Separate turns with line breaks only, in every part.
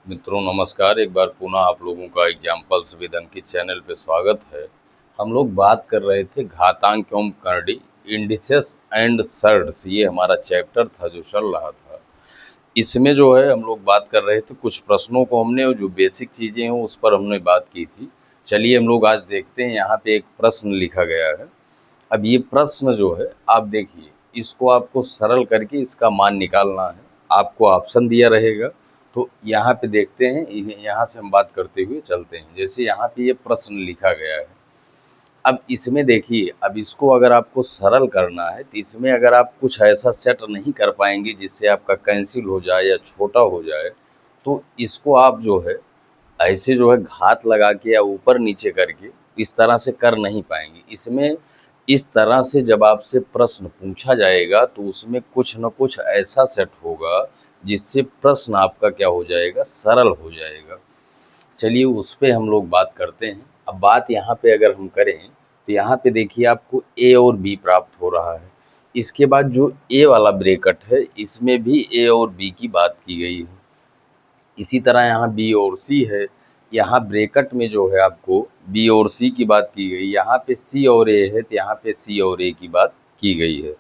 मित्रों नमस्कार। एक बार पुनः आप लोगों का एग्जाम्पल्स विद अंकित चैनल पे स्वागत है। हम लोग बात कर रहे थे घातांक एवं करड़ी, इंडिसेस एंड सर्ड्स, ये हमारा चैप्टर था जो चल रहा था। इसमें जो है हम लोग बात कर रहे थे कुछ प्रश्नों को, हमने जो बेसिक चीज़ें हैं उस पर हमने बात की थी। चलिए हम लोग आज देखते हैं। यहाँ पे एक प्रश्न लिखा गया है। अब ये प्रश्न जो है आप देखिए, इसको आपको सरल करके इसका मान निकालना है। आपको ऑप्शन दिया रहेगा, तो यहाँ पे देखते हैं। यहाँ से हम बात करते हुए चलते हैं। जैसे यहाँ पे ये प्रश्न लिखा गया है। अब इसमें देखिए, अब इसको अगर आपको सरल करना है तो इसमें अगर आप कुछ ऐसा सेट नहीं कर पाएंगे जिससे आपका कैंसिल हो जाए या छोटा हो जाए, तो इसको आप जो है ऐसे जो है घात लगा के या ऊपर नीचे करके इस तरह से कर नहीं पाएंगे। इसमें इस तरह से जब आपसे प्रश्न पूछा जाएगा तो उसमें कुछ न कुछ ऐसा सेट होगा जिससे प्रश्न आपका क्या हो जाएगा, सरल हो जाएगा। चलिए उस पे हम लोग बात करते हैं। अब बात यहाँ पे अगर हम करें तो यहाँ पे देखिए आपको ए और बी प्राप्त हो रहा है। इसके बाद जो ए वाला ब्रैकेट है इसमें भी ए और बी की बात की गई है। इसी तरह यहाँ बी और सी है। यहाँ ब्रैकेट में जो है आपको बी और सी की बात की गई। यहाँ पे सी और ए है तो यहाँ पे सी और ए की बात की गई है।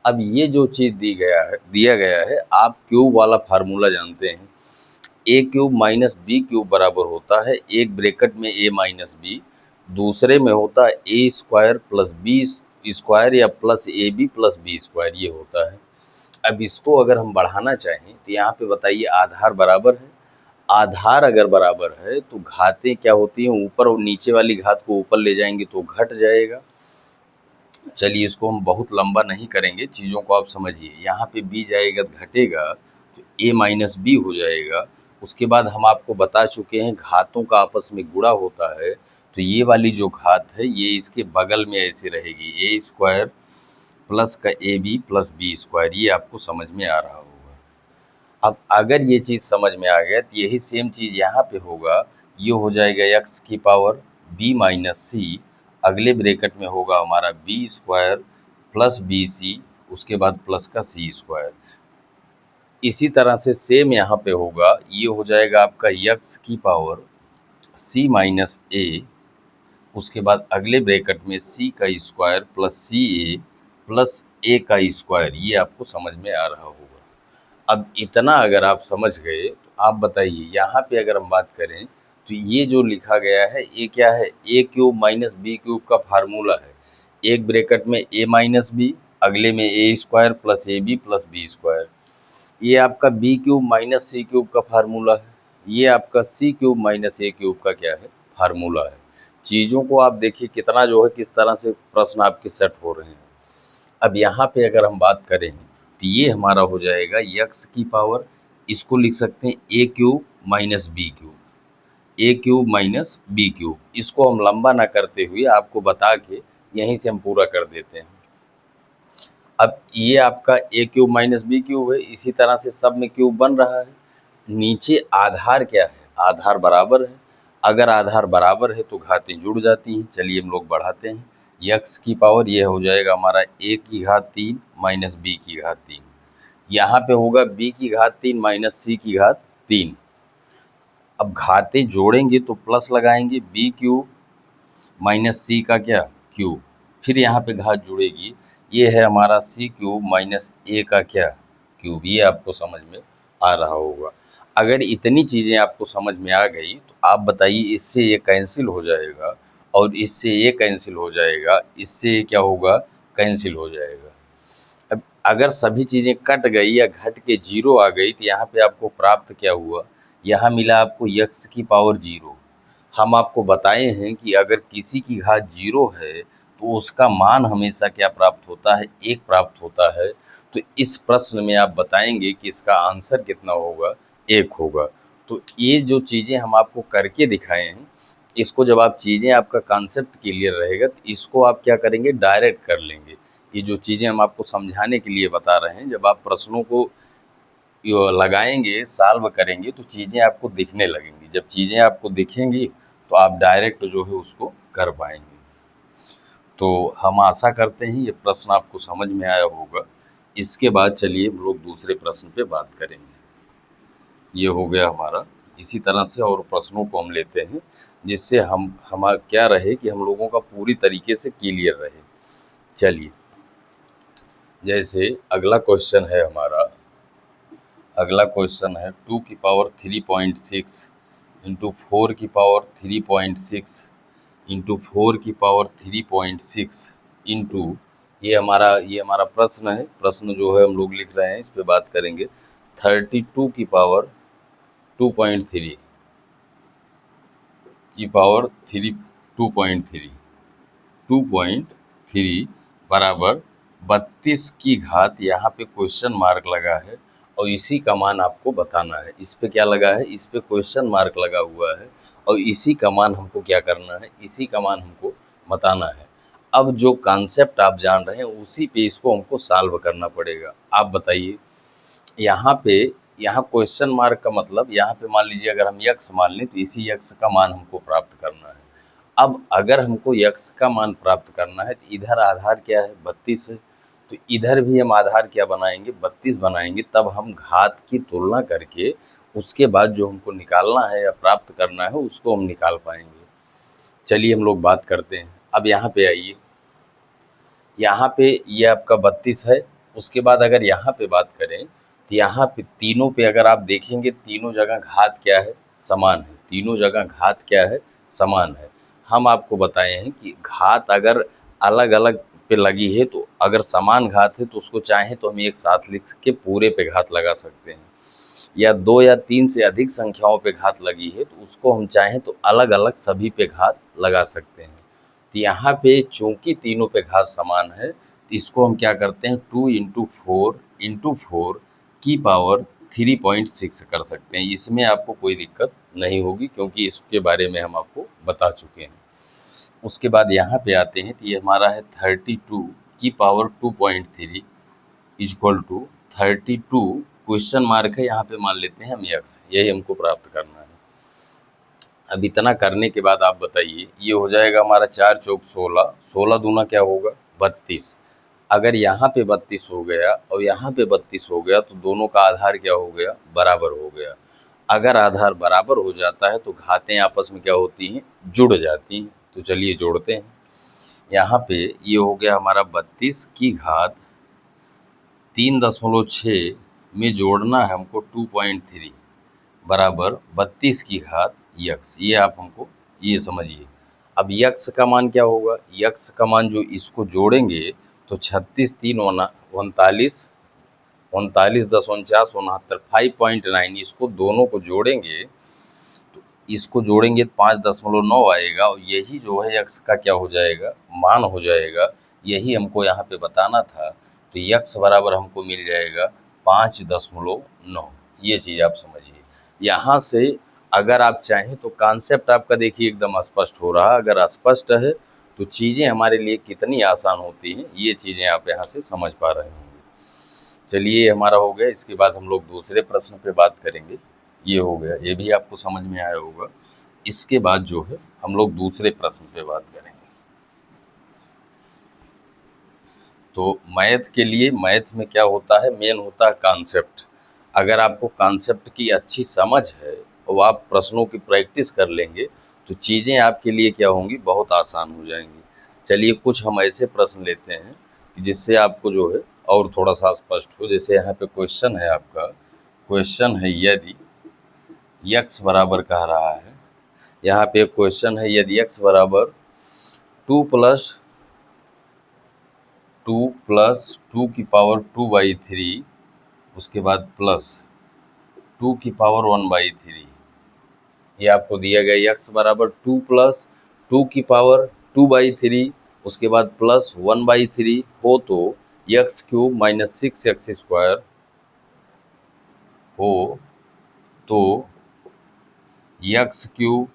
अब ये जो चीज़ दिया गया है, आप क्यूब वाला फार्मूला जानते हैं। ए क्यूब माइनस बी क्यूब बराबर होता है, एक ब्रैकेट में ए माइनस बी, दूसरे में होता है A square plus B square या plus A B plus B square, ये होता है। अब इसको अगर हम बढ़ाना चाहें तो यहाँ पे बताइए, आधार बराबर है। आधार अगर बराबर है तो घातें क्या होती हैं, ऊपर और नीचे वाली घात को ऊपर ले जाएंगे तो घट जाएगा। चलिए इसको हम बहुत लंबा नहीं करेंगे, चीज़ों को आप समझिए। यहाँ पे बी जाएगा घटेगा तो ए माइनस बी हो जाएगा। उसके बाद हम आपको बता चुके हैं घातों का आपस में गुणा होता है, तो ये वाली जो घात है ये इसके बगल में ऐसे रहेगी, ए स्क्वायर प्लस का A B plus B square. ये आपको समझ में आ रहा होगा। अब अगर ये चीज़ समझ में आ गया तो यही सेम चीज़ यहाँ पे होगा। ये हो जाएगा एक्स की पावर बी माइनस सी, अगले ब्रैकेट में होगा हमारा B square plus B C, उसके बाद प्लस का सी स्क्वायर। इसी तरह से सेम यहाँ पे होगा, ये हो जाएगा आपका एक्स की पावर सी माइनस ए, उसके बाद अगले ब्रैकेट में सी का स्क्वायर प्लस सी ए प्लस ए का स्क्वायर। ये आपको समझ में आ रहा होगा। अब इतना अगर आप समझ गए तो आप बताइए, यहाँ पे अगर हम बात करें तो ये जो लिखा गया है ये क्या है, A cube minus B cube का फार्मूला है। एक ब्रैकेट में ए माइनस बी, अगले में A square plus A B plus B square. ये आपका B cube minus C cube का फार्मूला है। ये आपका C cube minus A cube का क्या है, फार्मूला है। चीज़ों को आप देखिए कितना जो है किस तरह से प्रश्न आपके सेट हो रहे हैं। अब यहाँ पे अगर हम बात करें तो ये हमारा हो जाएगा यक्स की पावर, इसको लिख सकते हैं ए क्यूब माइनस बी क्यूब, ए क्यूब माइनस बी क्यूब। इसको हम लंबा ना करते हुए आपको बता के यहीं से हम पूरा कर देते हैं। अब ये आपका ए क्यूब माइनस बी क्यूब है, इसी तरह से सब में क्यूब बन रहा है। नीचे आधार क्या है, आधार बराबर है। अगर आधार बराबर है तो घातें जुड़ जाती हैं। चलिए हम लोग बढ़ाते हैं। यक्स की पावर ये हो जाएगा हमारा ए की घात 3 माइनस बी की घात 3। यहाँ पे होगा बी की घात 3 माइनस सी की घात 3। अब घातें जोड़ेंगे तो प्लस लगाएंगे, बी क्यूब माइनस सी का क्या, क्यूब। फिर यहाँ पे घात जुड़ेगी, ये है हमारा सी क्यूब माइनस ए का क्या, क्यूब। ये आपको समझ में आ रहा होगा। अगर इतनी चीज़ें आपको समझ में आ गई तो आप बताइए, इससे ये कैंसिल हो जाएगा और इससे ये कैंसिल हो जाएगा, इससे ये क्या होगा, कैंसिल हो जाएगा। अब अगर सभी चीज़ें कट गई या घट के जीरो आ गई तो यहाँ पे आपको प्राप्त क्या हुआ, यहाँ मिला आपको यक्स की पावर 0। हम आपको बताए हैं कि अगर किसी की घात 0 है तो उसका मान हमेशा क्या प्राप्त होता है, 1 प्राप्त होता है। तो इस प्रश्न में आप बताएंगे कि इसका आंसर कितना होगा, 1 होगा। तो ये जो चीज़ें हम आपको करके दिखाए हैं, इसको जब आप चीज़ें आपका कॉन्सेप्ट क्लियर रहेगा तो इसको आप क्या करेंगे, डायरेक्ट कर लेंगे। ये जो चीज़ें हम आपको समझाने के लिए बता रहे हैं, जब आप प्रश्नों को यो लगाएंगे, सॉल्व करेंगे तो चीज़ें आपको दिखने लगेंगी। जब चीज़ें आपको दिखेंगी तो आप डायरेक्ट जो है उसको कर पाएंगे। तो हम आशा करते हैं ये प्रश्न आपको समझ में आया होगा। इसके बाद चलिए हम लोग दूसरे प्रश्न पे बात करेंगे। ये हो गया हमारा इसी तरह से और प्रश्नों को हम लेते हैं, जिससे हम क्या रहे कि हम लोगों का पूरी तरीके से क्लियर रहे। चलिए, जैसे अगला क्वेश्चन है हमारा, अगला क्वेश्चन है 2 की पावर 3.6 इंटू 4 की पावर 3.6 इंटू 4 की पावर 3.6 इंटू, ये हमारा प्रश्न है। प्रश्न जो है हम लोग लिख रहे हैं, इस पे बात करेंगे। 32 की पावर 2.3 की पावर 2.3 बराबर 32 की घात, यहाँ पे क्वेश्चन मार्क लगा है और इसी का मान आपको बताना है। इस पे क्या लगा है? इस पे क्वेश्चन मार्क लगा हुआ है और इसी का मान हमको क्या करना है? इसी का मान हमको बताना है। अब जो कॉन्सेप्ट आप जान रहे हैं उसी पे इसको हमको सॉल्व करना पड़ेगा। आप बताइए, यहाँ पे, यहाँ क्वेश्चन मार्क का मतलब, यहाँ पे मान लीजिए अगर हम यक्स मान लें तो इसी यक्स का मान हमको प्राप्त करना है। अब अगर हमको यक्स का मान प्राप्त करना है तो इधर आधार क्या है? 32 है, तो इधर भी हम आधार क्या बनाएंगे? 32 बनाएंगे। तब हम घात की तुलना करके उसके बाद जो हमको निकालना है या प्राप्त करना है उसको हम निकाल पाएंगे। चलिए हम लोग बात करते हैं। अब यहाँ पे आइए, यहाँ पे ये आपका 32 है। उसके बाद अगर यहाँ पे बात करें तो यहाँ पे तीनों पे अगर आप देखेंगे, तीनों जगह घात क्या है? समान है। तीनों जगह घात क्या है? समान है। हम आपको बताए हैं कि घात अगर अलग अलग पे लगी है, तो अगर समान घात है तो उसको चाहे तो हम एक साथ लिख के पूरे पे घात लगा सकते हैं, या 2 या 3 से अधिक संख्याओं पे घात लगी है तो उसको हम चाहें तो अलग अलग सभी पे घात लगा सकते हैं। तो यहाँ पे चूंकि तीनों पे घात समान है तो इसको हम क्या करते हैं? 2 इंटू 4 की पावर 3.6 कर सकते हैं। इसमें आपको कोई दिक्कत नहीं होगी क्योंकि इसके बारे में हम आपको बता चुके हैं। उसके बाद यहाँ पे आते हैं तो ये हमारा है 32 की power 2.3 equal to 32, question mark है यहाँ पे, मान लेते हैं हम यक्स, यही हमको प्राप्त करना है। अब इतना करने के बाद आप बताइए, ये हो जाएगा हमारा 4 चौक 16, 16 दूना क्या होगा? 32। अगर यहाँ पे 32 हो गया और यहाँ पे 32 हो गया तो दोनों का आधार क्या हो गया? बराबर हो गया। अगर आधार बराबर हो जाता है तो घातें आपस में क्या होती हैं? जुड़ जाती हैं। तो चलिए जोड़ते हैं। यहाँ पे ये हो गया हमारा 32 की घात 3.6 में जोड़ना है हमको 2.3 बराबर 32 की घात यक्स। ये आप हमको ये समझिए। अब यक्स का मान क्या होगा? यक्स का मान जो इसको जोड़ेंगे तो 36 3 39 39.49 5.9, इसको दोनों को जोड़ेंगे तो इसको जोड़ेंगे 5.9 आएगा और यही जो है यक्स का क्या हो जाएगा? मान हो जाएगा। यही हमको यहाँ पे बताना था। तो यक्स बराबर हमको मिल जाएगा 5.9। ये चीज़ आप समझिए। यहाँ से अगर आप चाहें तो कॉन्सेप्ट आपका देखिए एकदम स्पष्ट हो रहा है। अगर अस्पष्ट है तो चीज़ें हमारे लिए कितनी आसान होती हैं, ये चीज़ें आप यहाँ से समझ पा रहे होंगे। चलिए हमारा हो गया। इसके बाद हम लोग दूसरे प्रश्न पे बात करेंगे। ये हो गया, ये भी आपको समझ में आया होगा। इसके बाद जो है हम लोग दूसरे प्रश्न पे बात करेंगे। तो मैथ के लिए, मैथ में क्या होता है? मेन होता है कॉन्सेप्ट। अगर आपको कॉन्सेप्ट की अच्छी समझ है और आप प्रश्नों की प्रैक्टिस कर लेंगे तो चीज़ें आपके लिए क्या होंगी? बहुत आसान हो जाएंगी। चलिए कुछ हम ऐसे प्रश्न लेते हैं कि जिससे आपको जो है और थोड़ा सा स्पष्ट हो। जैसे यहाँ पे क्वेश्चन है आपका, क्वेश्चन है यदि यक्स बराबर कह रहा है, यहाँ पे क्वेश्चन है यदि यक्स बराबर 2 की पावर 2/3, उसके बाद प्लस 2 की पावर 1/3, ये आपको दिया गया। यक्स बराबर 2 प्लस 2 की पावर 2/3 उसके बाद प्लस 1/3 हो तो यक्स क्यूब माइनस 6x² हो तो x cube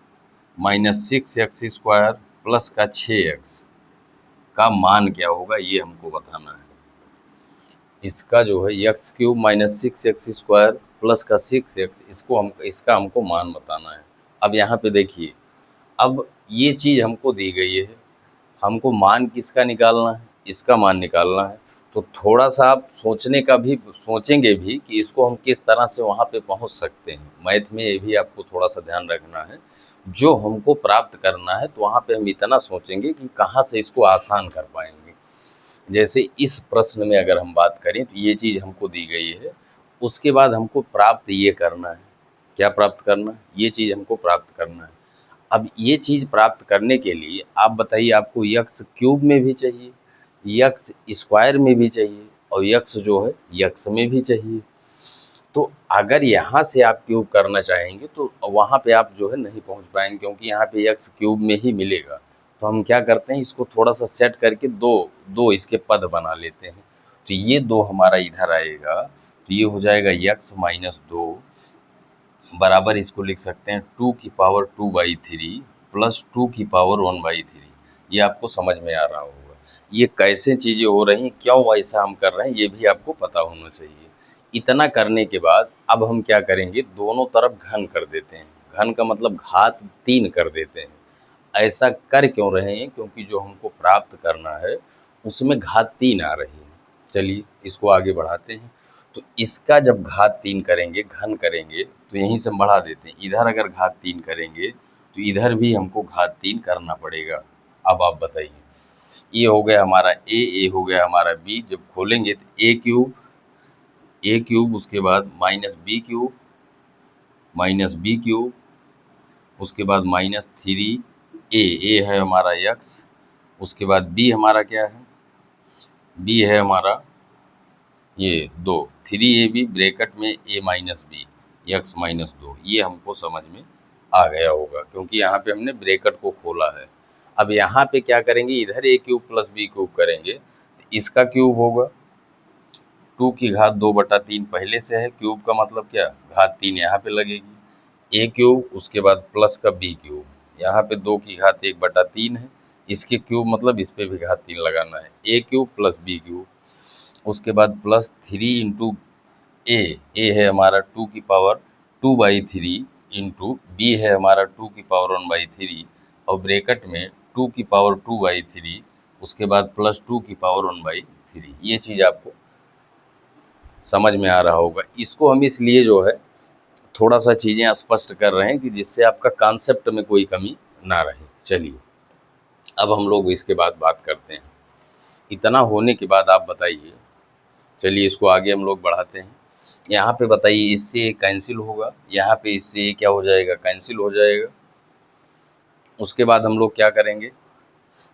minus 6x² plus का 6x का मान क्या होगा? ये हमको बताना है। इसका जो है x cube minus 6x² plus का 6x, इसका हमको मान बताना है। अब यहाँ पे देखिए, अब ये चीज़ हमको दी गई है, हमको मान किसका निकालना है? इसका मान निकालना है। तो थोड़ा सा आप सोचने का भी सोचेंगे भी कि इसको हम किस तरह से वहाँ पे पहुँच सकते हैं। मैथ में ये भी आपको थोड़ा सा ध्यान रखना है, जो हमको प्राप्त करना है तो वहाँ पे हम इतना सोचेंगे कि कहाँ से इसको आसान कर पाएंगे। जैसे इस प्रश्न में अगर हम बात करें तो ये चीज़ हमको दी गई है, उसके बाद हमको प्राप्त ये करना है। क्या प्राप्त करना है? ये चीज़ हमको प्राप्त करना है। अब ये चीज़ प्राप्त करने के लिए आप बताइए, आपको यक्स क्यूब में भी चाहिए, यक्स स्क्वायर में भी चाहिए, और यक्स जो है यक्स में भी चाहिए। तो अगर यहाँ से आप क्यूब करना चाहेंगे तो वहाँ पे आप जो है नहीं पहुँच पाएंगे, क्योंकि यहाँ पे यक्स क्यूब में ही मिलेगा। तो हम क्या करते हैं, इसको थोड़ा सा सेट करके दो दो इसके पद बना लेते हैं। तो ये दो हमारा इधर आएगा, तो ये हो जाएगा यक्स माइनस दो बराबर, इसको लिख सकते हैं 2 की पावर 2/3 प्लस 2 की पावर 1/3। ये आपको समझ में आ रहा होगा। ये कैसे चीज़ें हो रही हैं, क्यों ऐसा हम कर रहे हैं, ये भी आपको पता होना चाहिए। इतना करने के बाद अब हम क्या करेंगे, दोनों तरफ घन कर देते हैं। घन का मतलब घात 3 कर देते हैं। ऐसा कर क्यों रहे हैं, क्योंकि जो हमको प्राप्त करना है उसमें घात 3 आ रही है। चलिए इसको आगे बढ़ाते हैं। तो इसका जब घात 3 करेंगे, घन करेंगे, तो यहीं से हम बढ़ा देते हैं। इधर अगर घात 3 करेंगे तो इधर भी हमको घात 3 करना पड़ेगा। अब आप बताइए, ये हो गया हमारा ए हो गया हमारा बी। जब खोलेंगे तो ए क्यूब, उसके बाद माइनस बी क्यूब, उसके बाद -3 ए है हमारा यक्स, उसके बाद बी हमारा क्या है, बी है हमारा ये 2, 3ab ब्रैकेट में a-b यक्स माइनस 2। ये हमको समझ में आ गया होगा, क्योंकि यहाँ पे हमने ब्रैकेट को खोला है। अब यहाँ पे क्या करेंगे, इधर a cube plus b cube करेंगे तो इसका क्यूब होगा 2 की घात 2/3 पहले से है, क्यूब का मतलब क्या, घात 3 यहाँ पे लगेगी। a क्यूब, उसके बाद प्लस का b क्यूब, यहाँ पे 2 की घात 1/3 है, इसके क्यूब मतलब इस पे भी घात 3 लगाना है, a cube plus b cube, उसके बाद +3 ए है हमारा 2 की पावर 2/3 इंटू बी है हमारा 2 की पावर 1/3, और ब्रैकेट में 2 की पावर 2/3, उसके बाद +2 की पावर 1/3। ये चीज़ आपको समझ में आ रहा होगा। इसको हम इसलिए जो है थोड़ा सा चीज़ें स्पष्ट कर रहे हैं कि जिससे आपका कॉन्सेप्ट में कोई कमी ना रहे। चलिए अब हम लोग इसके बाद बात करते हैं। इतना होने के बाद आप बताइए, चलिए इसको आगे हम लोग बढ़ाते हैं। यहाँ पे बताइए, इससे कैंसिल होगा, यहाँ पे इससे क्या हो जाएगा, कैंसिल हो जाएगा। उसके बाद हम लोग क्या करेंगे,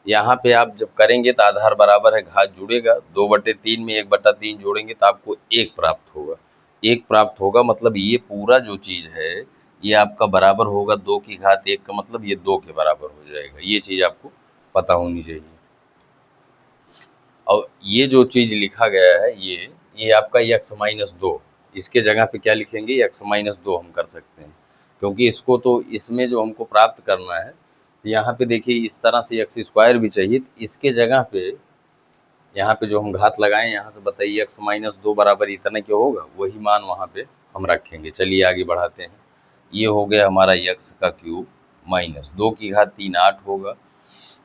यहाँ पे आप जब करेंगे तो आधार बराबर है, घात जुड़ेगा, 2/3 में 1/3 जोड़ेंगे तो आपको 1 प्राप्त होगा। 1 प्राप्त होगा मतलब ये पूरा जो चीज़ है ये आपका बराबर होगा 2 की घात 1 का, मतलब ये 2 के बराबर हो जाएगा। ये चीज़ आपको पता होनी चाहिए। और ये जो चीज़ लिखा गया है ये आपका x-2, इसके जगह पे क्या लिखेंगे, x-2 हम कर सकते हैं, क्योंकि इसको तो इसमें जो हमको प्राप्त करना है, यहाँ पे देखिए इस तरह से एक्स स्क्वायर भी चाहिए, तो इसके जगह पे यहाँ पे जो हम घात लगाएं, यहाँ से बताइए x-2 बराबर इतना क्या होगा, वही मान वहाँ पे हम रखेंगे। चलिए आगे बढ़ाते हैं। ये हो गया हमारा x का क्यूब माइनस 2 की घात 3 8 होगा,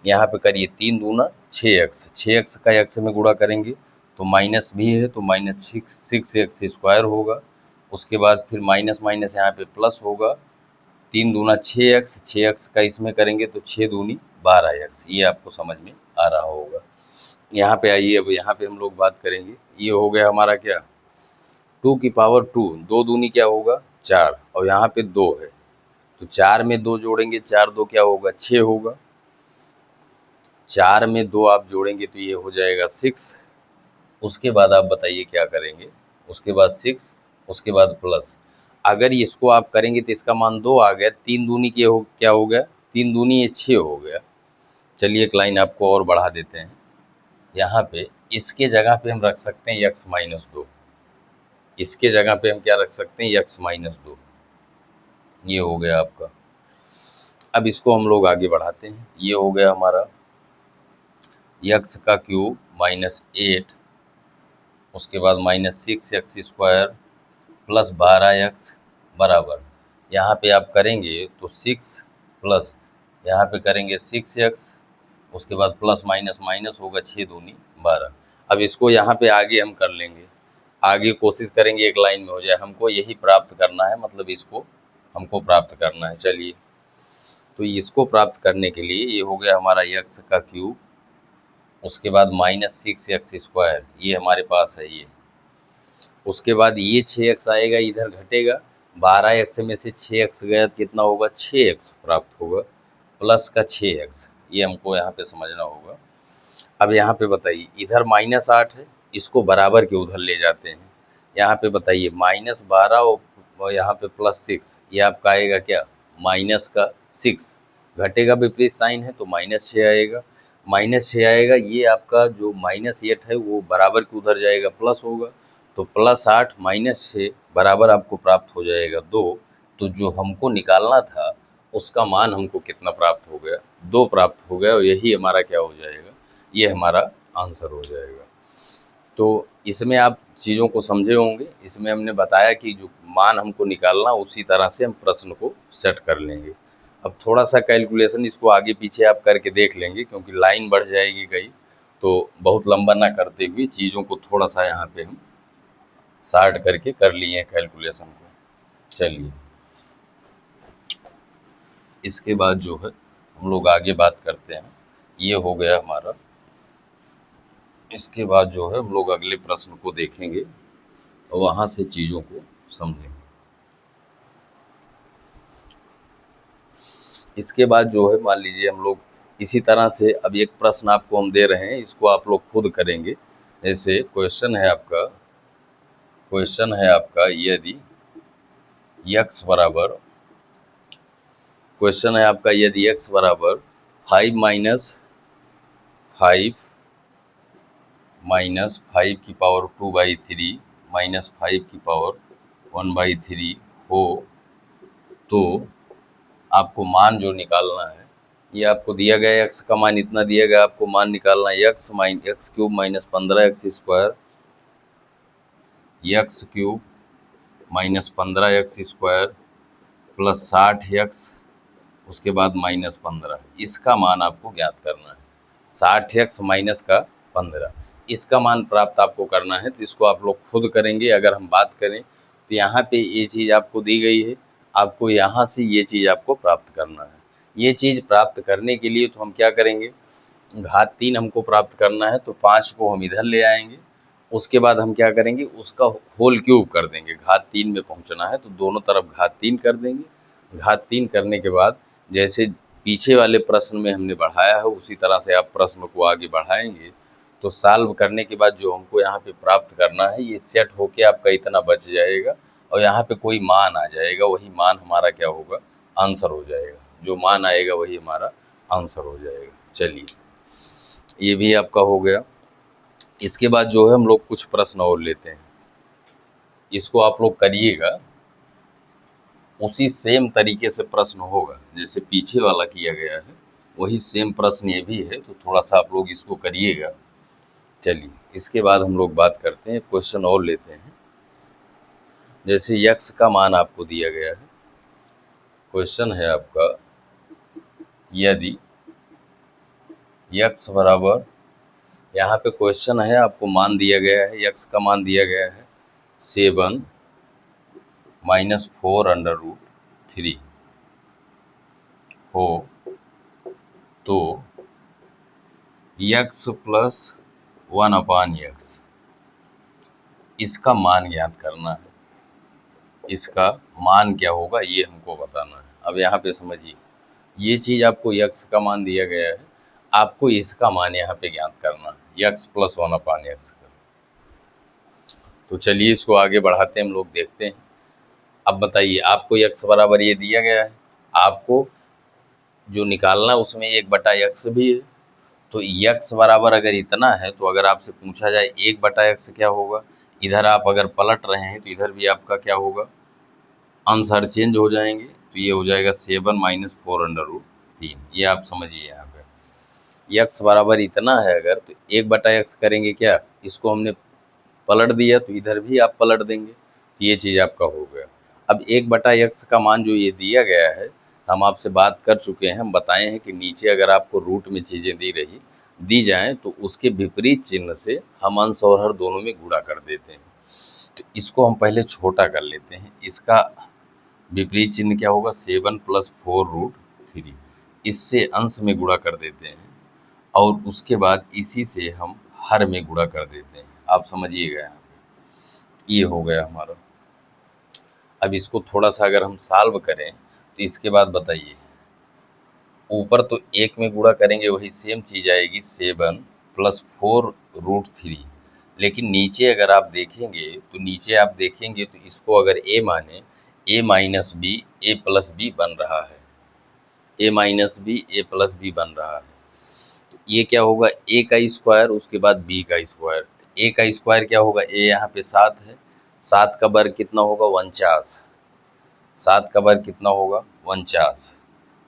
यहाँ पे करिए 3 दूना 6x, 6x का x में गुणा करेंगे तो माइनस भी है तो -6x स्क्वायर होगा। उसके बाद फिर माइनस माइनस यहाँ पे प्लस होगा, 3 दूना 6x, 6x का इसमें करेंगे तो 6 दूनी 12x। ये आपको समझ में आ रहा होगा। यहाँ पे आइए, अब यहाँ पे हम लोग बात करेंगे। ये हो गया हमारा क्या, 2 की पावर 2, 2 दूनी क्या होगा 4, और यहाँ पे 2 है तो 4 में 2 जोड़ेंगे, 4 2 क्या होगा 6 होगा, 4 में 2 आप जोड़ेंगे तो ये हो जाएगा 6। उसके बाद आप बताइए क्या करेंगे, उसके बाद 6, उसके बाद प्लस। अगर इसको आप करेंगे तो इसका मान 2 आ गया, 3 दूनी क्या हो गया, 3 दूनी ये 6 हो गया। चलिए एक लाइन आपको और बढ़ा देते हैं। यहाँ पे इसके जगह पे हम रख सकते हैं x-2, इसके जगह पे हम क्या रख सकते हैं, x-2। ये हो गया आपका। अब इसको हम लोग आगे बढ़ाते हैं। ये हो गया हमारा x का क्यूब -8, उसके बाद -6x स्क्वायर प्लस 12x बराबर, यहाँ पे आप करेंगे तो 6 प्लस यहाँ पे करेंगे 6x, उसके बाद प्लस माइनस माइनस होगा 6 दूनी 12। अब इसको यहाँ पे आगे हम कर लेंगे, आगे कोशिश करेंगे एक लाइन में हो जाए। हमको यही प्राप्त करना है, मतलब इसको हमको प्राप्त करना है। चलिए, तो इसको प्राप्त करने के लिए ये हो गया हमारा x का क्यूब, उसके बाद -6x², ये हमारे पास है ये। उसके बाद ये 6x आएगा, इधर घटेगा, 12x में से 6x गया तो कितना होगा, 6x प्राप्त होगा, प्लस का 6x, ये हमको यहाँ पे समझना होगा। अब यहाँ पे बताइए, इधर -8 है, इसको बराबर के उधर ले जाते हैं। यहाँ पे बताइए -12 और यहाँ पे +6, ये आपका आएगा क्या, माइनस का 6, घटेगा विपरीत साइन है तो -6 आएगा, -6 आएगा। ये आपका जो -8 है वो बराबर के उधर जाएगा, प्लस होगा, तो +8 -6 बराबर आपको प्राप्त हो जाएगा 2। तो जो हमको निकालना था उसका मान हमको कितना प्राप्त हो गया, 2 प्राप्त हो गया, और यही हमारा क्या हो जाएगा, ये हमारा आंसर हो जाएगा। तो इसमें आप चीज़ों को समझे होंगे, इसमें हमने बताया कि जो मान हमको निकालना उसी तरह से हम प्रश्न को सेट कर लेंगे। अब थोड़ा सा कैलकुलेशन इसको आगे पीछे आप करके देख लेंगे, क्योंकि लाइन बढ़ जाएगी कहीं, तो बहुत लंबा ना करते हुए चीज़ों को थोड़ा सा यहाँ पे हम शार्ट करके कर लिए हैं कैलकुलेशन को। चलिए, इसके बाद जो है हम लोग आगे बात करते हैं, ये हो गया हमारा। इसके बाद जो है हम लोग अगले प्रश्न को देखेंगे और वहाँ से चीज़ों को समझेंगे। इसके बाद जो है मान लीजिए हम लोग इसी तरह से अब एक प्रश्न आपको हम दे रहे हैं, इसको आप लोग खुद करेंगे। जैसे क्वेश्चन है आपका यदि x बराबर, क्वेश्चन है आपका यदि x बराबर 5 माइनस 5 की पावर 2/3 माइनस 5 की पावर 1/3 हो, तो आपको मान जो निकालना है, ये आपको दिया गया x का मान इतना दिया गया, आपको मान निकालना है x³ minus 15x² x³ minus 15x² plus 60x, उसके बाद -15, इसका मान आपको ज्ञात करना है। 60x माइनस का 15, इसका मान प्राप्त आपको करना है। तो इसको आप लोग खुद करेंगे। अगर हम बात करें तो यहाँ पे ये चीज़ आपको दी गई है, आपको यहाँ से ये चीज़ आपको प्राप्त करना है। ये चीज़ प्राप्त करने के लिए तो हम क्या करेंगे, घात 3 हमको प्राप्त करना है, तो 5 को हम इधर ले आएंगे। उसके बाद हम क्या करेंगे, उसका होल क्यूब कर देंगे। घात 3 में पहुँचना है तो दोनों तरफ घात 3 कर देंगे। घात 3 करने के बाद जैसे पीछे वाले प्रश्न में हमने बढ़ाया है, उसी तरह से आप प्रश्न को आगे बढ़ाएंगे। तो सॉल्व करने के बाद जो हमको यहाँ पे प्राप्त करना है, ये सेट होके आपका इतना बच जाएगा और यहाँ पे कोई मान आ जाएगा, वही मान हमारा क्या होगा, आंसर हो जाएगा। जो मान आएगा वही हमारा आंसर हो जाएगा। चलिए, ये भी आपका हो गया। इसके बाद जो है हम लोग कुछ प्रश्न और लेते हैं, इसको आप लोग करिएगा। उसी सेम तरीके से प्रश्न होगा जैसे पीछे वाला किया गया है, वही सेम प्रश्न ये भी है, तो थोड़ा सा आप लोग इसको करिएगा। चलिए, इसके बाद हम लोग बात करते हैं, क्वेश्चन और लेते हैं। जैसे x का मान आपको दिया गया है, क्वेश्चन है आपका यदि x बराबर, यहाँ पे क्वेश्चन है आपको मान दिया गया है, x का मान दिया गया है 7 माइनस 4√3 हो, तो x प्लस 1/x, इसका मान ज्ञात करना है। इसका मान क्या होगा ये हमको बताना है। अब यहाँ पे समझिए, ये चीज़ आपको x का मान दिया गया है, आपको इसका मान यहाँ पे ज्ञात करना है, x प्लस 1/x का। तो चलिए इसको आगे बढ़ाते हैं, हम लोग देखते हैं। अब बताइए, आपको x बराबर ये दिया गया है, आपको जो निकालना उसमें 1/x भी है। तो x बराबर अगर इतना है, तो अगर आपसे पूछा जाए 1/x क्या होगा, इधर आप अगर पलट रहे हैं तो इधर भी आपका क्या होगा, आंसर चेंज हो जाएंगे। तो ये हो जाएगा 7 माइनस 4√3। ये आप समझिए, यहाँ पे x बराबर इतना है अगर, तो 1/x करेंगे क्या, इसको हमने पलट दिया तो इधर भी आप पलट देंगे, तो ये चीज़ आपका हो गया। अब 1/x का मान जो ये दिया गया है, हम आपसे बात कर चुके हैं, हम बताए हैं कि नीचे अगर आपको रूट में चीज़ें दी रही दी जाए तो उसके विपरीत चिन्ह से हम अंश और हर दोनों में गुणा कर देते हैं। तो इसको हम पहले छोटा कर लेते हैं। इसका विपरीत चिन्ह क्या होगा? 7 + 4√3। इससे अंश में गुणा कर देते हैं और उसके बाद इसी से हम हर में गुणा कर देते हैं। आप समझिएगा, यहाँ पे ये हो गया हमारा। अब इसको थोड़ा सा अगर हम सॉल्व करें तो इसके बाद बताइए, ऊपर तो 1 में गुणा करेंगे वही सेम चीज़ आएगी 7 + 4√3, लेकिन नीचे अगर आप देखेंगे तो इसको अगर a माने, a - b a + b बन रहा है, a - b a + b बन रहा है। तो ये क्या होगा? a का स्क्वायर, उसके बाद b का स्क्वायर। a का स्क्वायर क्या होगा? a यहाँ पे 7 है, 7 का वर्ग कितना होगा? 49। 7 का वर्ग कितना होगा? 49।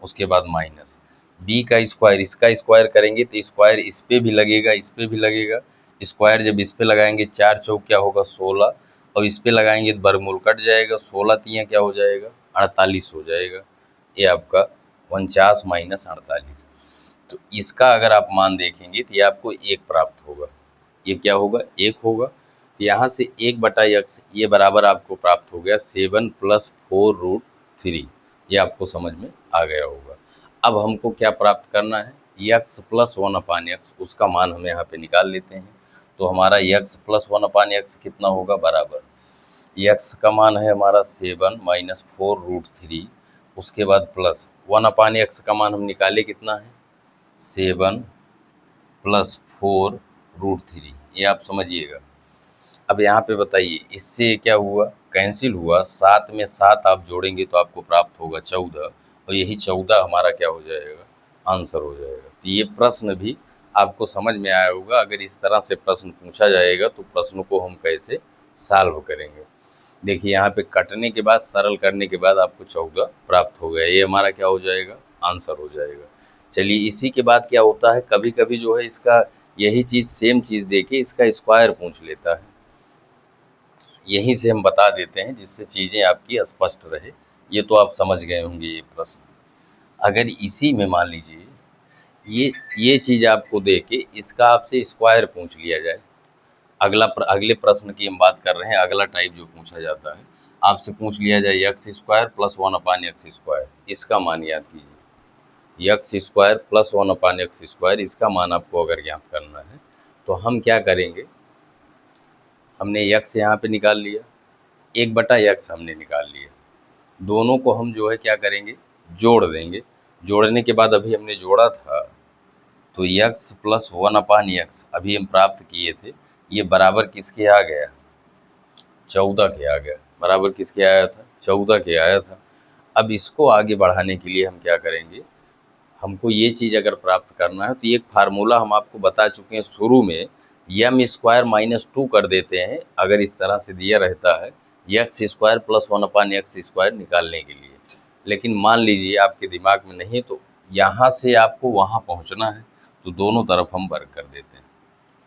उसके बाद माइनस b का स्क्वायर, इसका स्क्वायर करेंगे तो स्क्वायर इस पे भी लगेगा, इस पे भी लगेगा। स्क्वायर जब इस पे लगाएंगे 4 चौक क्या होगा? 16, और इस पे लगाएंगे तो वर्गमूल कट जाएगा, 16 तियाँ क्या हो जाएगा? 48 हो जाएगा। ये आपका 49 - 48। तो इसका अगर आप मान देखेंगे तो ये आपको 1 प्राप्त होगा। ये क्या होगा? 1 होगा। तो यहाँ से 1/x ये बराबर आपको प्राप्त हो गया 7 + 4√3। ये आपको समझ में आ गया होगा। अब हमको क्या प्राप्त करना है? x + 1/x, उसका मान हम यहाँ पे निकाल लेते हैं। तो हमारा x + 1/x कितना होगा? बराबर x का मान है हमारा 7 - 4√3, उसके बाद प्लस 1/x का मान हम निकाले कितना है? 7 + 4√3। ये आप समझिएगा। अब यहाँ पे बताइए, इससे क्या हुआ? कैंसिल हुआ। 7 में 7 आप जोड़ेंगे तो आपको प्राप्त होगा 14, और यही 14 हमारा क्या हो जाएगा? आंसर हो जाएगा। तो ये प्रश्न भी आपको समझ में आया होगा। अगर इस तरह से प्रश्न पूछा जाएगा तो प्रश्न को हम कैसे सॉल्व करेंगे। देखिए, यहाँ पे कटने के बाद, सरल करने के बाद आपको 14 प्राप्त हो गया। ये हमारा क्या हो जाएगा? आंसर हो जाएगा। चलिए, इसी के बाद क्या होता है, कभी कभी जो है इसका यही चीज़, सेम चीज़ देके इसका स्क्वायर पूछ लेता है। यहीं से हम बता देते हैं जिससे चीज़ें आपकी स्पष्ट रहे। ये तो आप समझ गए होंगे ये प्रश्न। अगर इसी में मान लीजिए ये चीज़ आपको दे के इसका आपसे स्क्वायर पूछ लिया जाए। अगले प्रश्न की हम बात कर रहे हैं। अगला टाइप जो पूछा जाता है, आपसे पूछ लिया जाए x² + 1/x², इसका मान याद कीजिए। x² + 1/x², इसका मान आपको अगर ज्ञात करना है तो हम क्या करेंगे? हमने x यहाँ पे निकाल लिया, 1/x हमने निकाल लिया। दोनों को हम जो है क्या करेंगे? जोड़ देंगे। जोड़ने के बाद अभी हमने जोड़ा था तो x + 1/x अभी हम प्राप्त किए थे, ये बराबर किसके आ गया? 14 के आ गया। बराबर किसके आया था? 14 के आया था। अब इसको आगे बढ़ाने के लिए हम क्या करेंगे? हमको ये चीज़ अगर प्राप्त करना है तो एक फार्मूला हम आपको बता चुके हैं शुरू में, m² - 2 कर देते हैं अगर इस तरह से दिया रहता है, x² + 1/x² निकालने के लिए। लेकिन मान लीजिए आपके दिमाग में नहीं, तो यहाँ से आपको वहाँ पहुँचना है, तो दोनों तरफ हम वर्ग कर देते हैं।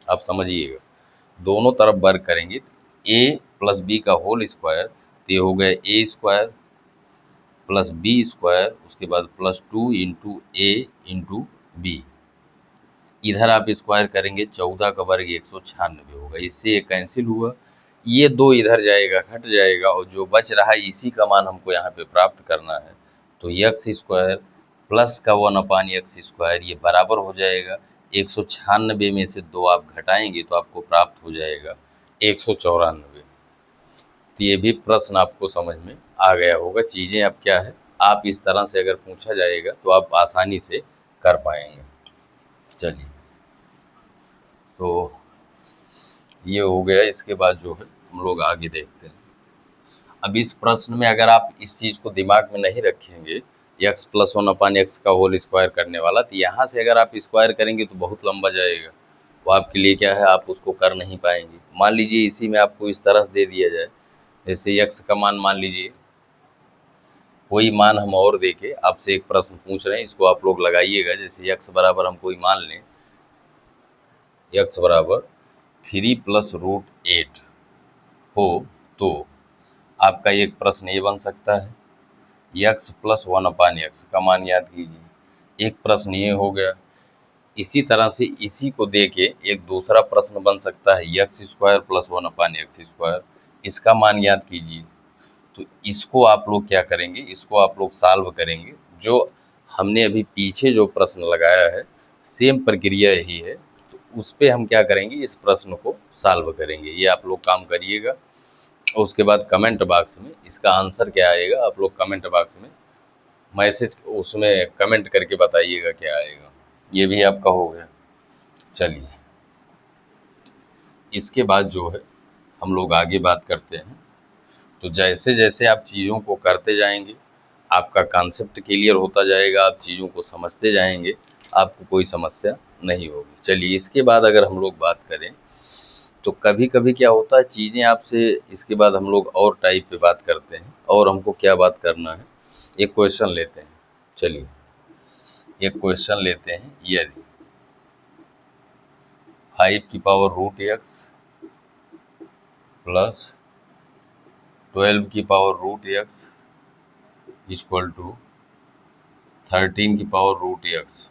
आप समझिएगा, दोनों तरफ वर्ग करेंगे तो a + b का होल स्क्वायर, तो ये हो गया a² + b², उसके बाद +2 × a × b। इधर आप स्क्वायर करेंगे, 14 का वर्ग 196 होगा। इससे ये कैंसिल हुआ, ये 2 इधर जाएगा, घट जाएगा, और जो बच रहा है इसी का मान हमको यहाँ पे प्राप्त करना है। तो x² प्लस का 1/x², ये बराबर हो जाएगा 196 में से 2 आप घटाएंगे तो आपको प्राप्त हो जाएगा 194। तो ये भी प्रश्न आपको समझ में आ गया होगा। चीज़ें अब क्या है, आप इस तरह से अगर पूछा जाएगा तो आप आसानी से कर पाएंगे। चलिए, तो ये हो गया। इसके बाद जो है हम लोग आगे देखते हैं। अब इस प्रश्न में अगर आप इस चीज़ को दिमाग में नहीं रखेंगे, x + 1/x का होल स्क्वायर करने वाला, तो यहाँ से अगर आप स्क्वायर करेंगे तो बहुत लंबा जाएगा। वो आपके लिए क्या है, आप उसको कर नहीं पाएंगे। मान लीजिए इसी में आपको इस तरह से दे दिया जाए, जैसे x का मान लीजिए, कोई मान हम और देके आपसे एक प्रश्न पूछ रहे हैं, इसको आप लोग लगाइएगा। जैसे x बराबर हम कोई मान लें, x बराबर 3 + √8 हो, तो आपका एक प्रश्न ये बन सकता है, x + 1/x का मान याद कीजिए। एक प्रश्न ये हो गया, इसी तरह से इसी को दे के एक दूसरा प्रश्न बन सकता है एक्स स्क्वायर प्लस 1/x², इसका मान ज्ञात कीजिए। तो इसको आप लोग क्या करेंगे, इसको आप लोग सॉल्व करेंगे। जो हमने अभी पीछे जो प्रश्न लगाया है सेम प्रक्रिया यही है, तो उस पे हम क्या करेंगे, इस प्रश्न को सॉल्व करेंगे। ये आप लोग काम करिएगा और उसके बाद कमेंट बॉक्स में इसका आंसर क्या आएगा आप लोग कमेंट बॉक्स में मैसेज उसमें कमेंट करके बताइएगा क्या आएगा। ये भी आपका हो गया। चलिए, इसके बाद जो है हम लोग आगे बात करते हैं। तो जैसे जैसे आप चीज़ों को करते जाएंगे आपका कॉन्सेप्ट क्लियर होता जाएगा, आप चीज़ों को समझते जाएंगे, आपको कोई समस्या नहीं होगी। चलिए, इसके बाद अगर हम लोग बात करें तो कभी कभी क्या होता है चीज़ें आपसे, इसके बाद हम लोग और टाइप पे बात करते हैं। और हमको क्या बात करना है, एक क्वेश्चन लेते हैं। चलिए, एक क्वेश्चन लेते हैं। यदि 5√x plus 12√x equal to 13√x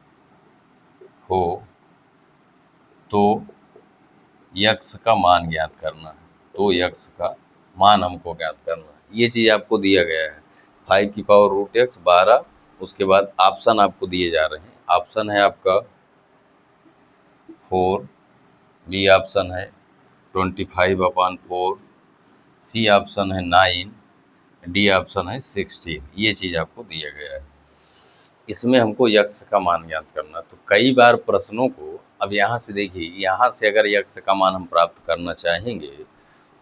हो तो यक्स का मान ज्ञात करना है। तो यक्स का मान हमको ज्ञात करना है। ये चीज़ आपको दिया गया है 5√x 12, उसके बाद ऑप्शन आपको दिए जा रहे हैं। ऑप्शन है आपका 4, बी ऑप्शन है 25/4, सी ऑप्शन है 9, डी ऑप्शन है 16। ये चीज़ आपको दिया गया है। इसमें हमको यक्स का मान ज्ञात करना। तो कई बार प्रश्नों को, अब यहाँ से देखिए, यहाँ से अगर यक्स का मान हम प्राप्त करना चाहेंगे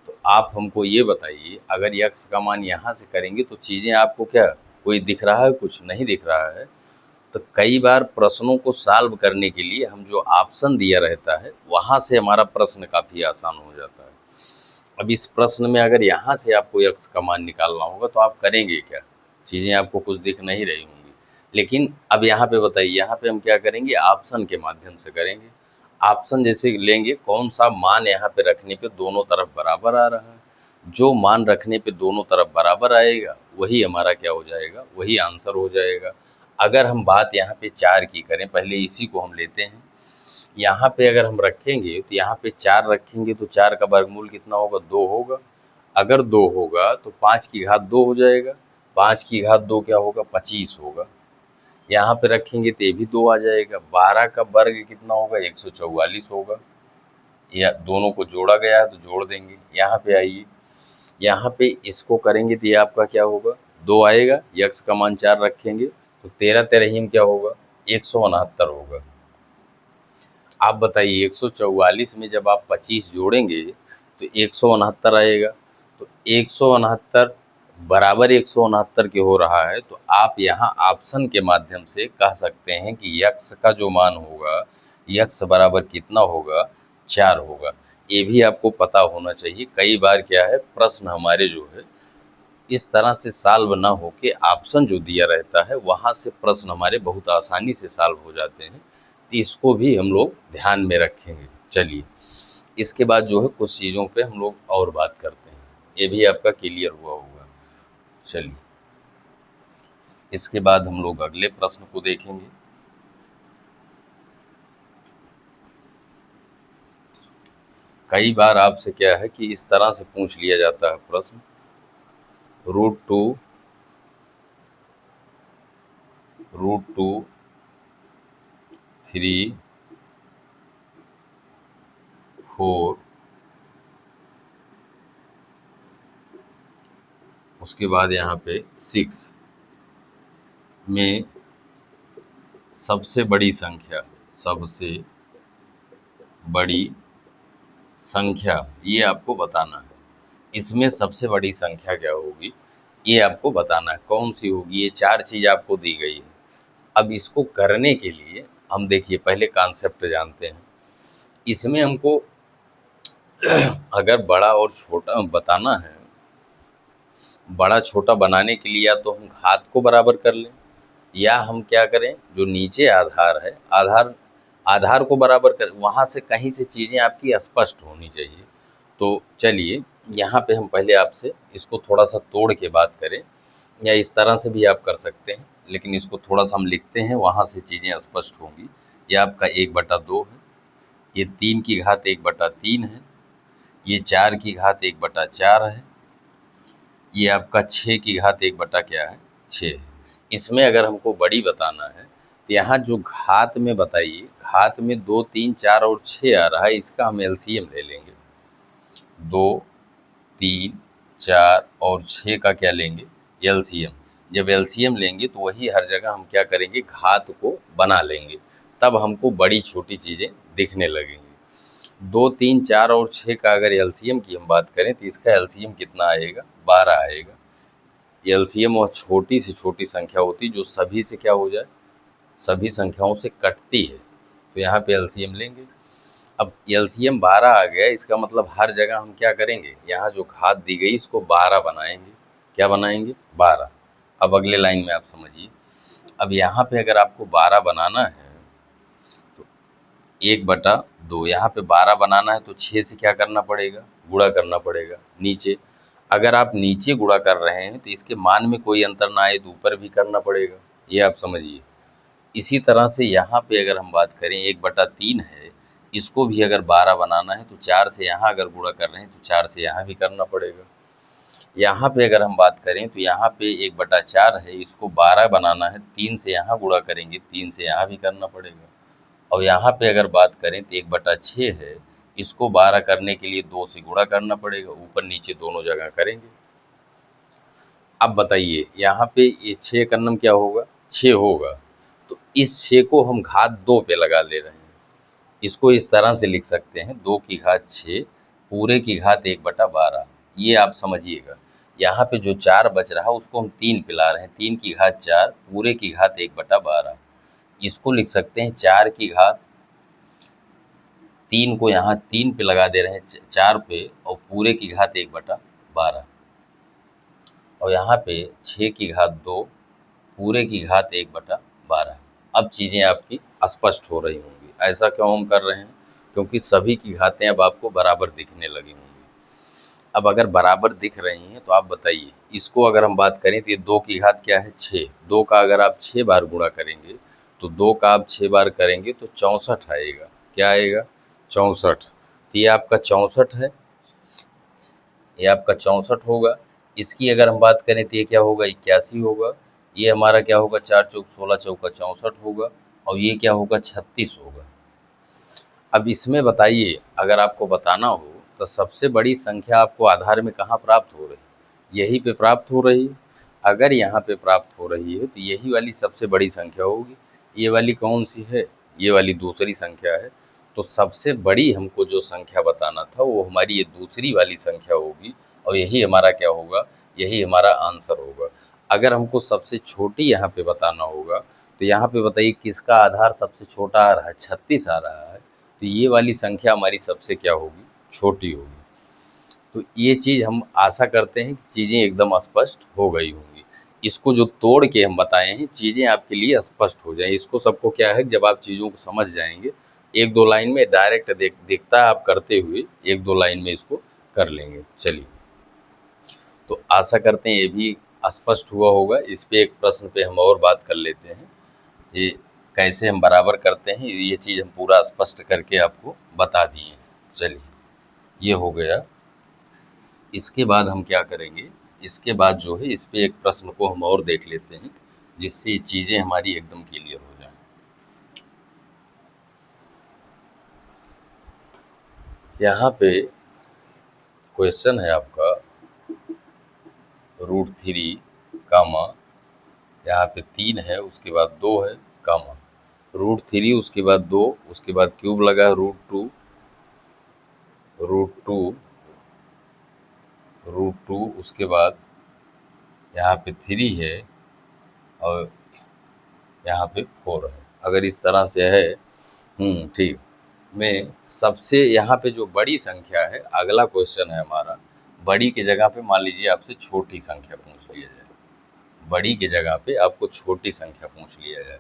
तो आप हमको ये बताइए, अगर यक्स का मान यहाँ से करेंगे तो चीज़ें आपको क्या कोई दिख रहा है, कुछ नहीं दिख रहा है। तो कई बार प्रश्नों को सॉल्व करने के लिए हम जो ऑप्शन दिया रहता है वहाँ से हमारा प्रश्न काफ़ी आसान हो जाता है। अब इस प्रश्न में अगर यहाँ से आपको यक्स का मान निकालना होगा तो आप करेंगे क्या, चीज़ें आपको कुछ दिख नहीं रही होंगी। लेकिन अब यहाँ पे बताइए, यहाँ पे हम क्या करेंगे, ऑप्शन के माध्यम से करेंगे। ऑप्शन जैसे लेंगे, कौन सा मान यहाँ पे रखने पे दोनों तरफ बराबर आ रहा है। जो मान रखने पे दोनों तरफ बराबर आएगा वही हमारा क्या हो जाएगा, वही आंसर हो जाएगा। अगर हम बात यहाँ पे 4 की करें, पहले इसी को हम लेते हैं। यहाँ पे अगर हम रखेंगे तो यहाँ पे 4 रखेंगे तो 4 का वर्गमूल कितना होगा, 2 होगा। अगर 2 होगा तो 5 की घात 2 हो जाएगा। 5 की घात 2 क्या होगा, 25 होगा। यहाँ पे रखेंगे तो ये भी 2 आ जाएगा। 12 का वर्ग कितना होगा, 144 होगा। या दोनों को जोड़ा गया है तो जोड़ देंगे। यहाँ पे आइए, यहाँ पे इसको करेंगे तो ये आपका क्या होगा, 2 आएगा। यक्स का मान 4 रखेंगे तो 13 तेरहीम क्या होगा, 169 होगा। आप बताइए 144 में जब आप 25 जोड़ेंगे तो 169 आएगा। तो 169 बराबर 169 के हो रहा है। तो आप यहाँ ऑप्शन के माध्यम से कह सकते हैं कि यक्स का जो मान होगा, यक्स बराबर कितना होगा, 4 होगा। ये भी आपको पता होना चाहिए। कई बार क्या है, प्रश्न हमारे जो है इस तरह से सॉल्व ना हो के ऑप्शन जो दिया रहता है वहाँ से प्रश्न हमारे बहुत आसानी से सॉल्व हो जाते हैं। तो इसको भी हम लोग ध्यान में रखेंगे। चलिए, इसके बाद जो है कुछ चीज़ों पे हम लोग और बात करते हैं, ये भी आपका क्लियर हुआ होगा। चलिए, इसके बाद हम लोग अगले प्रश्न को देखेंगे। कई बार आपसे क्या है कि इस तरह से पूछ लिया जाता है प्रश्न, √2 3 4, उसके बाद यहाँ पे 6 में सबसे बड़ी संख्या, सबसे बड़ी संख्या ये आपको बताना है। इसमें सबसे बड़ी संख्या क्या होगी ये आपको बताना है, कौन सी होगी। ये 4 चीज़ आपको दी गई है। अब इसको करने के लिए हम देखिए पहले कॉन्सेप्ट जानते हैं। इसमें हमको अगर बड़ा और छोटा बताना है, बड़ा छोटा बनाने के लिए या तो हम घात को बराबर कर लें, या हम क्या करें, जो नीचे आधार है आधार को बराबर कर, वहाँ से कहीं से चीज़ें आपकी स्पष्ट होनी चाहिए। तो चलिए, यहाँ पे हम पहले आपसे इसको थोड़ा सा तोड़ के बात करें, या इस तरह से भी आप कर सकते हैं, लेकिन इसको थोड़ा सा हम लिखते हैं, वहाँ से चीज़ें स्पष्ट होंगी। ये आपका 1/2 है, ये 3 की घात 1/3 है, ये 4 की घात 1/4 है, ये आपका 6 की घात 1 बटा क्या है 6 है। इसमें अगर हमको बड़ी बताना है तो यहाँ जो घात में बताइए, घात में 2, 3, 4 और 6 आ रहा है, इसका हम एलसीएम ले लेंगे। 2, 3, 4 और 6 का क्या लेंगे एलसीएम। जब एलसीएम लेंगे तो वही हर जगह हम क्या करेंगे, घात को बना लेंगे, तब हमको बड़ी छोटी चीज़ें दिखने लगेंगी। 2, 3, 4 और 6 का अगर एलसीएम की हम बात करें तो इसका एलसीएम कितना आएगा, 12 आएगा। एलसीएम वह छोटी से छोटी संख्या होती है जो सभी से क्या हो जाए, सभी संख्याओं से कटती है, तो यहाँ पे एलसीएम लेंगे। अब एलसीएम 12 आ गया, इसका मतलब हर जगह हम क्या करेंगे, यहाँ जो घात दी गई इसको 12 बनाएंगे। क्या बनाएंगे, 12। अब अगले लाइन में आप समझिए, अब यहाँ पे अगर आपको 12 बनाना है तो 1/2, यहाँ पे 12 बनाना है तो 6 से क्या करना पड़ेगा, गुणा करना पड़ेगा नीचे। अगर आप नीचे गुणा कर रहे हैं तो इसके मान में कोई अंतर ना आए तो ऊपर भी करना पड़ेगा, ये आप समझिए। इसी तरह से यहाँ पे अगर हम बात करें 1/3 है, इसको भी अगर 12 बनाना है तो 4 से यहाँ अगर गुणा कर रहे हैं तो 4 से यहाँ भी करना पड़ेगा। यहाँ पे अगर हम बात करें तो यहाँ पे 1/4 है, इसको 12 बनाना है, 3 से यहाँ गुणा करेंगे, 3 से यहाँ भी करना पड़ेगा। और यहाँ पे अगर बात करें तो 1/6 है, इसको 12 करने के लिए 2 से गुणा करना पड़ेगा, ऊपर नीचे दोनों जगह करेंगे। अब बताइए यहाँ पे ये 6 का नम क्या होगा, 6 होगा, तो इस 6 को हम घात 2 पे लगा ले रहे हैं। इसको इस तरह से लिख सकते हैं, 2 की घात 6 पूरे की घात 1/12। ये आप समझिएगा। यहाँ पे जो 4 बच रहा है उसको हम 3 पे ला रहे हैं, 3 की घात 4 पूरे की घात 1/12। इसको लिख सकते हैं 4 की घात, 3 को यहाँ 3 पे लगा दे रहे हैं 4 पे, और पूरे की घात 1/12। और यहाँ पे 6 की घात 2 पूरे की घात 1/12। अब चीज़ें आपकी स्पष्ट हो रही होंगी। ऐसा क्यों हम कर रहे हैं, क्योंकि सभी की घातें अब आपको बराबर दिखने लगी होंगी। अब अगर बराबर दिख रही हैं तो आप बताइए, इसको अगर हम बात करें तो ये 2 की घात क्या है 6, 2 का अगर आप 6 बार गुणा करेंगे तो 2 का आप 6 बार करेंगे तो 64 आएगा। क्या आएगा, 64। तो ये आपका 64 है, ये आपका 64 होगा। इसकी अगर हम बात करें तो ये क्या होगा, 81 होगा। ये हमारा क्या होगा, 4 चौक 16 चौका 64 होगा। और ये क्या होगा, 36 होगा। अब इसमें बताइए, अगर आपको बताना हो तो सबसे बड़ी संख्या आपको आधार में कहाँ प्राप्त हो रही है, यहीं पे प्राप्त हो रही है। अगर यहाँ पे प्राप्त हो रही है तो यही वाली सबसे बड़ी संख्या होगी। ये वाली कौन सी है, ये वाली दूसरी संख्या है। तो सबसे बड़ी हमको जो संख्या बताना था वो हमारी ये दूसरी वाली संख्या होगी, और यही हमारा क्या होगा, यही हमारा आंसर होगा। अगर हमको सबसे छोटी यहाँ पे बताना होगा तो यहाँ पे बताइए किसका आधार सबसे छोटा आ रहा है, 36 आ रहा है, तो ये वाली संख्या हमारी सबसे क्या होगी, छोटी होगी। तो ये चीज़ हम आशा करते हैं कि चीज़ें एकदम स्पष्ट हो गई होंगी। इसको जो तोड़ के हम बताए हैं, चीज़ें आपके लिए स्पष्ट हो जाएँ। इसको सबको क्या है, जब आप चीज़ों को समझ जाएंगे, 1-2 लाइन में डायरेक्ट दिखता है, आप करते हुए 1-2 लाइन में इसको कर लेंगे। चलिए, तो आशा करते हैं ये भी स्पष्ट हुआ होगा। इस पे एक प्रश्न पे हम और बात कर लेते हैं, ये कैसे हम बराबर करते हैं, ये चीज़ हम पूरा स्पष्ट करके आपको बता दिए हैं। चलिए, ये हो गया। इसके बाद हम क्या करेंगे, इसके बाद जो है इस पे एक प्रश्न को हम और देख लेते हैं, जिससे चीज़ें हमारी एकदम क्लियर हो जाएं। यहाँ पे क्वेश्चन है आपका √3 कामा, यहाँ पे 3 है, उसके बाद 2 है कामा, √3 उसके बाद 2, उसके बाद क्यूब लगा √2, √2 उसके बाद यहाँ पे 3 है, और यहाँ पे 4 है। अगर इस तरह से है, ठीक। में सबसे यहाँ पे जो बड़ी संख्या है, अगला क्वेश्चन है हमारा, बड़ी की जगह पे मान लीजिए आपसे छोटी संख्या पूछ लिया जाए, बड़ी की जगह पे आपको छोटी संख्या पूछ लिया जाए।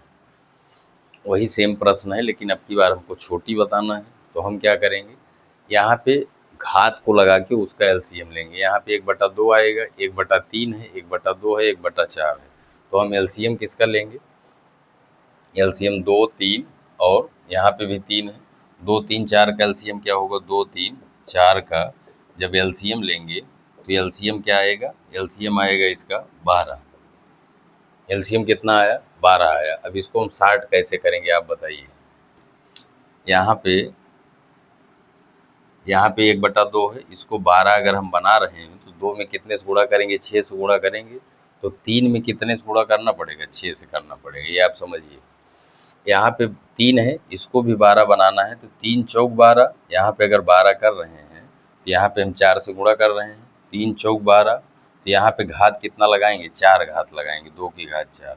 वही सेम प्रश्न है, लेकिन अब की बार हमको छोटी बताना है, तो हम क्या करेंगे, यहाँ पे घात को लगा के उसका एलसीएम लेंगे। यहाँ पे 1/2 आएगा, 1/3 है, 1/2 है, 1/4 है, तो हम एलसीएम किसका लेंगे, एलसीएम 2, 3 और यहाँ पे भी 3 है, 2 3 4 का एलसीएम क्या होगा, 2 3 4 का जब एलसीएम लेंगे तो एलसीएम क्या आएगा, एलसीएम आएगा इसका 12। एलसीएम कितना आया, 12 आया। अब इसको हम 60 कैसे करेंगे आप बताइए। यहाँ पे 1/2 है, इसको 12 अगर हम बना रहे हैं तो 2 में कितने से गुणा करेंगे, 6 से गुणा करेंगे, तो 3 में कितने से गुणा करना पड़ेगा, 6 से करना पड़ेगा, ये आप समझिए। यहाँ पे 3 है, इसको भी 12 बनाना है तो 3 चौक 12, यहाँ पे अगर 12 कर रहे हैं तो यहाँ पे हम 4 से गुणा कर रहे हैं, 3 चौक 12, तो यहाँ पे घात कितना लगाएंगे, 4 घात लगाएंगे, 2 की घात 4।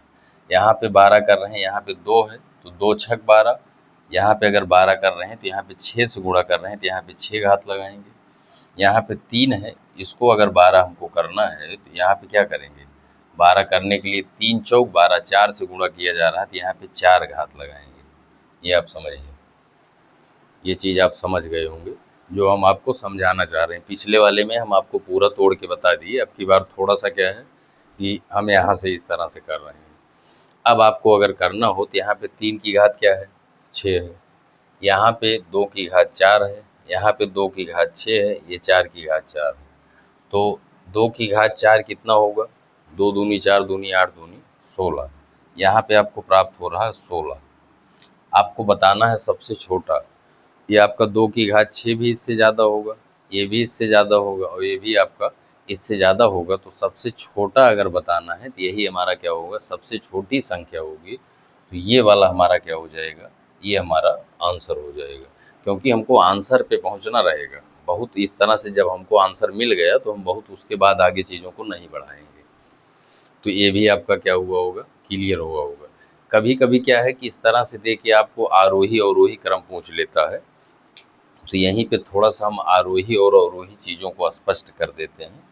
यहाँ पे 12 कर रहे हैं, यहाँ पे 2 है तो 2 छक 12, यहाँ पे अगर 12 कर रहे हैं तो यहाँ पे 6 से गुणा कर रहे हैं तो यहाँ पे 6 घात लगाएंगे। यहाँ पे 3 है, इसको अगर 12 हमको करना है तो यहाँ पे क्या करेंगे, 12 करने के लिए 3 चौक 12, 4 से गुणा किया जा रहा है तो यहाँ पे 4 घात लगाएंगे। ये आप समझिए, ये चीज़ आप समझ गए होंगे जो हम आपको समझाना चाह रहे हैं। पिछले वाले में हम आपको पूरा तोड़ के बता दिए, अब की बार थोड़ा सा क्या है कि हम यहाँ से इस तरह से कर रहे हैं। अब आपको अगर करना हो तो यहाँ पे 3 की घात क्या है, 6 है, यहाँ पे 2 की घात 4 है, यहाँ पे 2 की घात 6 है, ये 4 की घात 4 है। तो 2 की घात 4 कितना होगा, 2 दूनी 4 दूनी 8 दूनी 16। यहाँ पे आपको प्राप्त हो रहा है 16। आपको बताना है सबसे छोटा, ये आपका 2 की घात 6 भी इससे ज़्यादा होगा, ये भी इससे ज़्यादा होगा और ये भी आपका इससे ज़्यादा होगा। तो सबसे छोटा अगर बताना है तो यही हमारा क्या होगा, सबसे छोटी संख्या होगी, तो ये वाला हमारा क्या हो जाएगा, ये हमारा आंसर हो जाएगा। क्योंकि हमको आंसर पे पहुंचना रहेगा, बहुत इस तरह से जब हमको आंसर मिल गया तो हम बहुत उसके बाद आगे चीज़ों को नहीं बढ़ाएंगे। तो ये भी आपका क्या हुआ होगा, क्लियर हुआ होगा। कभी कभी क्या है कि इस तरह से दे के आपको आरोही अवरोही क्रम पूछ लेता है, तो यहीं पे थोड़ा सा हम आरोही और अवरोही चीज़ों को स्पष्ट कर देते हैं।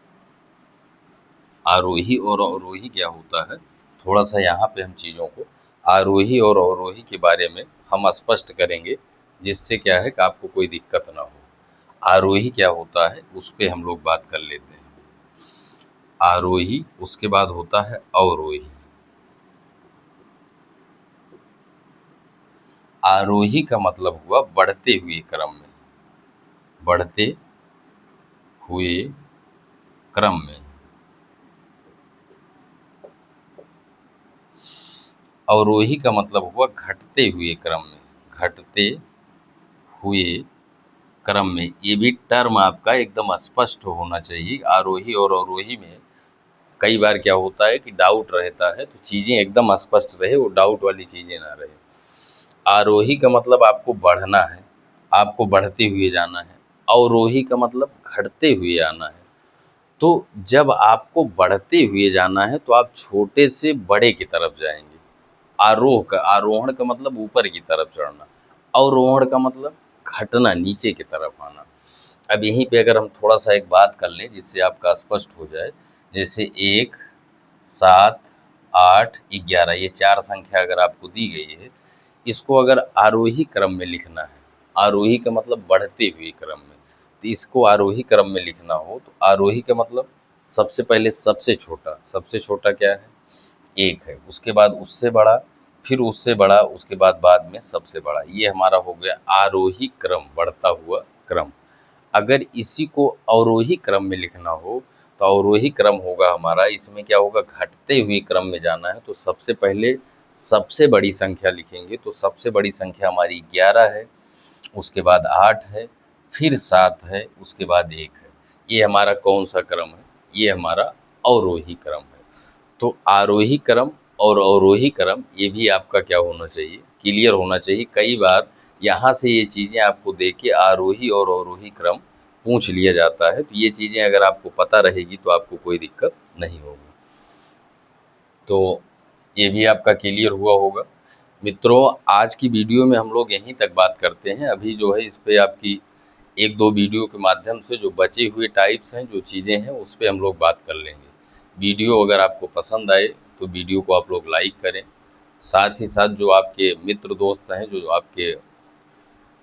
आरोही और अवरोही क्या होता है, थोड़ा सा यहाँ पे हम चीज़ों को आरोही और अवरोही के बारे में हम स्पष्ट करेंगे, जिससे क्या है कि आपको कोई दिक्कत ना हो। आरोही क्या होता है उस पर हम लोग बात कर लेते हैं। आरोही, उसके बाद होता है अवरोही। आरोही का मतलब हुआ बढ़ते हुए क्रम में, बढ़ते हुए क्रम में। अवरोही का मतलब हुआ घटते हुए क्रम में, घटते हुए क्रम में। ये भी टर्म आपका एकदम स्पष्ट होना चाहिए। आरोही और अवरोही में कई बार क्या होता है कि डाउट रहता है, तो चीज़ें एकदम स्पष्ट रहे, वो डाउट वाली चीज़ें ना रहे। आरोही का मतलब आपको बढ़ना है, आपको बढ़ते हुए जाना है। अवरोही का मतलब घटते हुए आना है। तो जब आपको बढ़ते हुए जाना है तो आप छोटे से बड़े की तरफ जाएंगे। आरोहण का मतलब ऊपर की तरफ चढ़ना, अवरोहण का मतलब घटना, नीचे की तरफ आना। अब यहीं पे अगर हम थोड़ा सा एक बात कर लें जिससे आपका स्पष्ट हो जाए, जैसे 1 7 8 11, ये 4 संख्या अगर आपको दी गई है, इसको अगर आरोही क्रम में लिखना है, आरोही का मतलब बढ़ते हुए क्रम में, तो इसको आरोही क्रम में लिखना हो तो आरोही का मतलब सबसे पहले सबसे छोटा, सबसे छोटा क्या है, 1 है, उसके बाद उससे बड़ा, फिर उससे बड़ा, उसके बाद में सबसे बड़ा। ये हमारा हो गया आरोही क्रम, बढ़ता हुआ क्रम। अगर इसी को अवरोही क्रम में लिखना हो तो अवरोही क्रम होगा हमारा, इसमें क्या होगा, घटते हुए क्रम में जाना है तो सबसे पहले सबसे बड़ी संख्या लिखेंगे, तो सबसे बड़ी संख्या हमारी 11 है, उसके बाद 8 है, फिर 7 है, उसके बाद 1 है। ये हमारा कौन सा क्रम है, ये हमारा अवरोही क्रम है। तो आरोही क्रम और अवरोही क्रम ये भी आपका क्या होना चाहिए, क्लियर होना चाहिए। कई बार यहाँ से ये चीज़ें आपको देख के आरोही और अवरोही क्रम पूछ लिया जाता है, तो ये चीज़ें अगर आपको पता रहेगी तो आपको कोई दिक्कत नहीं होगी। तो ये भी आपका क्लियर हुआ होगा। मित्रों, आज की वीडियो में हम लोग यहीं तक बात करते हैं। अभी जो है इस पे आपकी 1-2 वीडियो के माध्यम से जो बचे हुए टाइप्स हैं, जो चीज़ें हैं, उस पे हम लोग बात कर लेंगे। वीडियो अगर आपको पसंद आए तो वीडियो को आप लोग लाइक करें। साथ ही साथ जो आपके मित्र दोस्त हैं, जो आपके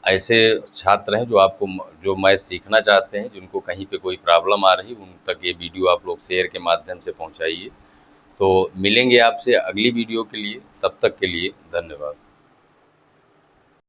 ऐसे छात्र हैं जो आपको जो मैथ सीखना चाहते हैं, जिनको कहीं पे कोई प्रॉब्लम आ रही, उन तक ये वीडियो आप लोग शेयर के माध्यम से पहुंचाइए। तो मिलेंगे आपसे अगली वीडियो के लिए, तब तक के लिए धन्यवाद।